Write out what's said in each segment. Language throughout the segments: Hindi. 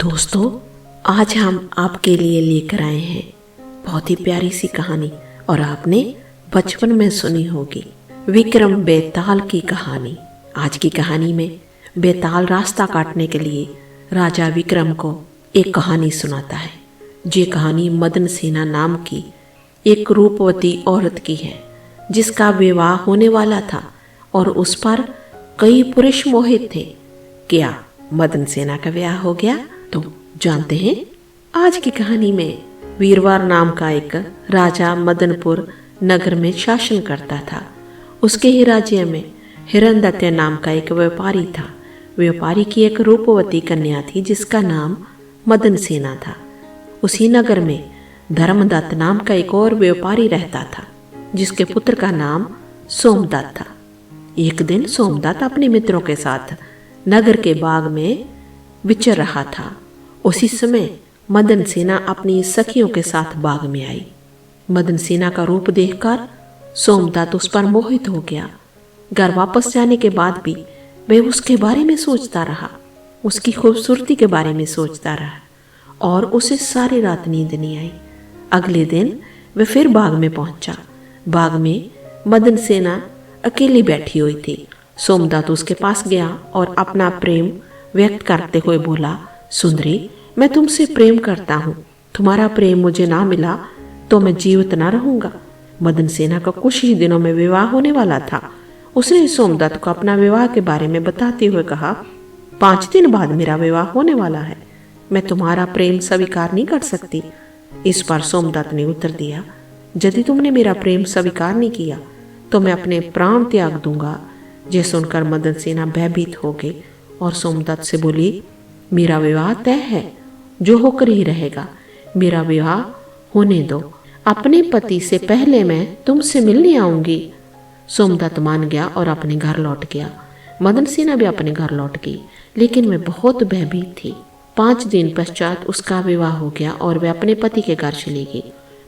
दोस्तों, आज हम आपके लिए लेकर आए हैं बहुत ही प्यारी सी कहानी और आपने बचपन में सुनी होगी, विक्रम बेताल की कहानी। आज की कहानी में बेताल रास्ता काटने के लिए राजा विक्रम को एक कहानी सुनाता है। ये कहानी मदन सेना नाम की एक रूपवती औरत की है जिसका विवाह होने वाला था और उस पर कई पुरुष मोहित थे। क्या मदन सेना का विवाह हो गया? तो जानते हैं आज की कहानी में। वीरवार नाम का एक राजा मदनपुर नगर में शासन करता था। उसके ही राज्य में हिरण्यदत्त नाम का एक व्यापारी था। व्यापारी की एक रूपवती कन्या थी जिसका नाम मदन सेना था। उसी नगर में धर्मदत्त नाम का एक और व्यापारी रहता था जिसके पुत्र का नाम सोमदत्त था। एक दिन सोमदत्त अपने मित्रों के साथ नगर के बाग में विचर रहा था। उसी समय मदन सेना अपनी सखियों के साथ बाग में आई। मदन सेना का रूप देखकर सोमदत्त उस पर मोहित हो गया। घर वापस जाने के बाद भी वह उसके बारे में सोचता रहा, उसकी खूबसूरती के बारे में सोचता रहा और उसे सारी रात नींद नहीं आई। अगले दिन वह फिर बाग में पहुंचा। बाग में मदन सेना अकेली बैठी हुई थी। सोमदत्त उसके पास गया और अपना प्रेम व्यक्त करते हुए बोला, सुंदरी, मैं तुमसे प्रेम करता हूँ। तुम्हारा प्रेम मुझे ना मिला तो मैं जीवित ना रहूंगा। मदन सेना का कुछ ही दिनों में विवाह होने वाला था। उसने सोमदत्त को अपना विवाह के बारे में बताते हुए कहा, 5 दिन बाद मेरा विवाह होने वाला है। मैं तुम्हारा प्रेम स्वीकार नहीं कर सकती। इस पर सोमदत्त ने उत्तर दिया, यदि तुमने मेरा प्रेम स्वीकार नहीं किया तो मैं अपने प्राण त्याग दूंगा। यह सुनकर मदन सेना भयभीत हो गई और सोमदत्त से बोली, मेरा विवाह तय है, जो होकर ही रहेगा। मेरा विवाह होने दो। अपने पति से पहले मैं तुमसे मिलने आऊंगी। सोमदत्त मान गया और अपने घर लौट गया। मदन सेना भी अपने घर लौट गई, लेकिन वह बहुत भयभीत थी। 5 दिन पश्चात उसका विवाह हो गया और वह अपने पति के घर चली गई।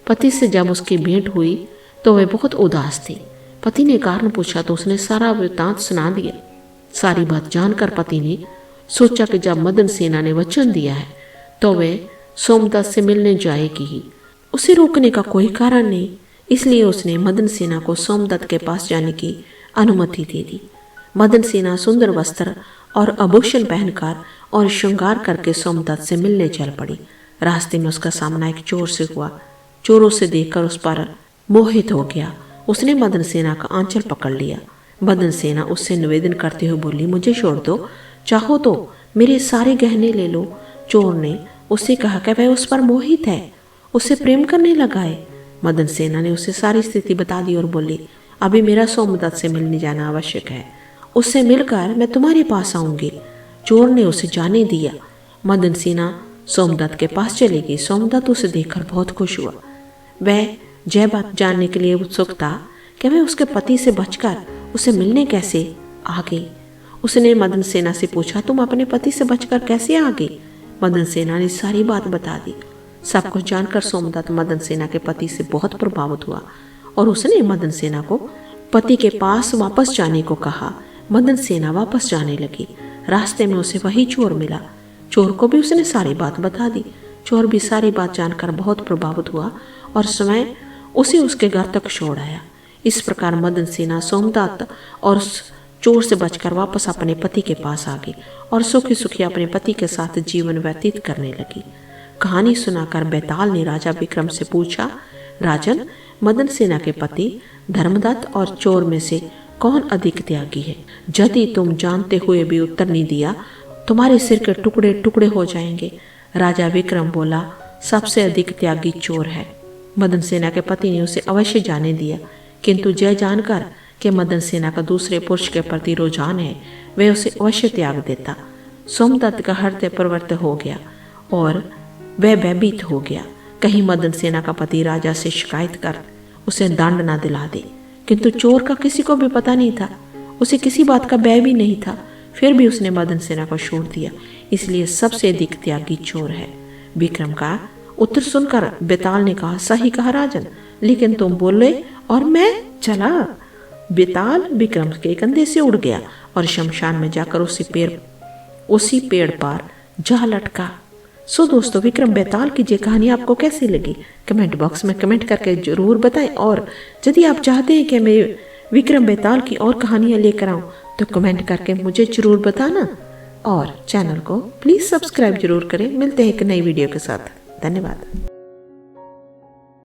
पति से जब उसकी भेंट हुई तो वह बहुत उदास थी। पति ने कारण पूछा तो उसने सारा वृत्तांत सुना दिया। सारी बात जानकर पति ने सोचा कि जब मदन सेना ने वचन दिया है तो वह सोमदत्त से मिलने जाएगी ही। उसे रोकने का कोई कारण नहीं, इसलिए उसने मदन सेना को सोमदत्त के पास जाने की अनुमति दे दी। मदन सेना सुंदर वस्त्र और आभूषण पहनकर और श्रृंगार करके सोमदत्त से मिलने चल पड़ी। रास्ते में उसका सामना एक चोर से हुआ। चोरों से देखकर उस पर मोहित हो गया। उसने मदन सेना का आंचल पकड़ लिया। मदन सेना उससे निवेदन करते हुए बोली, मुझे छोड़ दो, चाहो तो मेरे सारे गहने ले लो। चोर ने उससे कहा कि वह उस पर मोहित है, उससे प्रेम करने लगा है। मदन सेना ने उसे सारी स्थिति बता दी और बोली, अभी मेरा सोमदत्त से मिलने जाना आवश्यक है। उससे मिलकर मैं तुम्हारे पास आऊंगी। चोर ने उसे जाने दिया। मदन सेना सोमदत्त के पास चली गई। सोमदत्त उसे देखकर बहुत खुश हुआ। वह यह बात जानने के लिए उत्सुक था कि वह उसके पति से बचकर उसे मिलने कैसे आ गई। उसने मदन सेना से पूछा, तुम अपने पति से बचकर कैसे आ गई? मदन सेना ने सारी बात बता दी। सब कुछ जानकर सोमदत्त मदन सेना के पति से बहुत प्रभावित हुआ और उसने मदन सेना को पति के पास वापस जाने को कहा। मदन सेना वापस जाने लगी। रास्ते में उसे वही चोर मिला। चोर को भी उसने सारी बात बता दी। चोर भी सारी बात जानकर बहुत प्रभावित हुआ और स्वयं उसे उसके घर तक छोड़ आया। इस प्रकार मदन सेना सोमदत्त और चोर से बचकर वापस अपने पति के पास आ गई और सुखी सुखी अपने पति के साथ जीवन व्यतीत करने लगी। कहानी सुनाकर बेताल ने राजा विक्रम से पूछा, राजन, मदन सेना के पति धर्मदत्त और चोर में से कौन अधिक त्यागी है? यदि तुम जानते हुए भी उत्तर नहीं दिया, तुम्हारे सिर के टुकड़े टुकड़े हो जाएंगे। राजा विक्रम बोला, सबसे अधिक त्यागी चोर है। मदन सेना के पति ने उसे अवश्य जाने दिया, किंतु यह जानकर कि मदन सेना का दूसरे पुरुष के प्रति रुझान है, वह उसे अवश्य त्याग देता। सोमदत्त का हृदय प्रवृत्त हो गया और वह भयभीत हो गया, कहीं मदन सेना का पति राजा से शिकायत कर उसे दंड ना दिला दे। किंतु चोर का किसी को भी पता नहीं था, उसे किसी बात का भय भी नहीं था, फिर भी उसने मदन सेना को छोड़ दिया। इसलिए सबसे अधिक त्यागी चोर है। विक्रम का उत्तर सुनकर बेताल ने कहा, सही कहा राजन, लेकिन तुम बोले और मैं चला। बेताल विक्रम के कंधे से उड़ गया और शमशान में जाकर उसी पेड़ पर जा लटका। सो दोस्तों, विक्रम बेताल की ये कहानी आपको कैसी लगी कमेंट बॉक्स में कमेंट करके जरूर बताएं। और यदि आप चाहते हैं कि मैं विक्रम बेताल की और कहानियां लेकर आऊं तो कमेंट करके मुझे जरूर बताना और चैनल को प्लीज सब्सक्राइब जरूर करें। मिलते हैं एक नई वीडियो के साथ। धन्यवाद।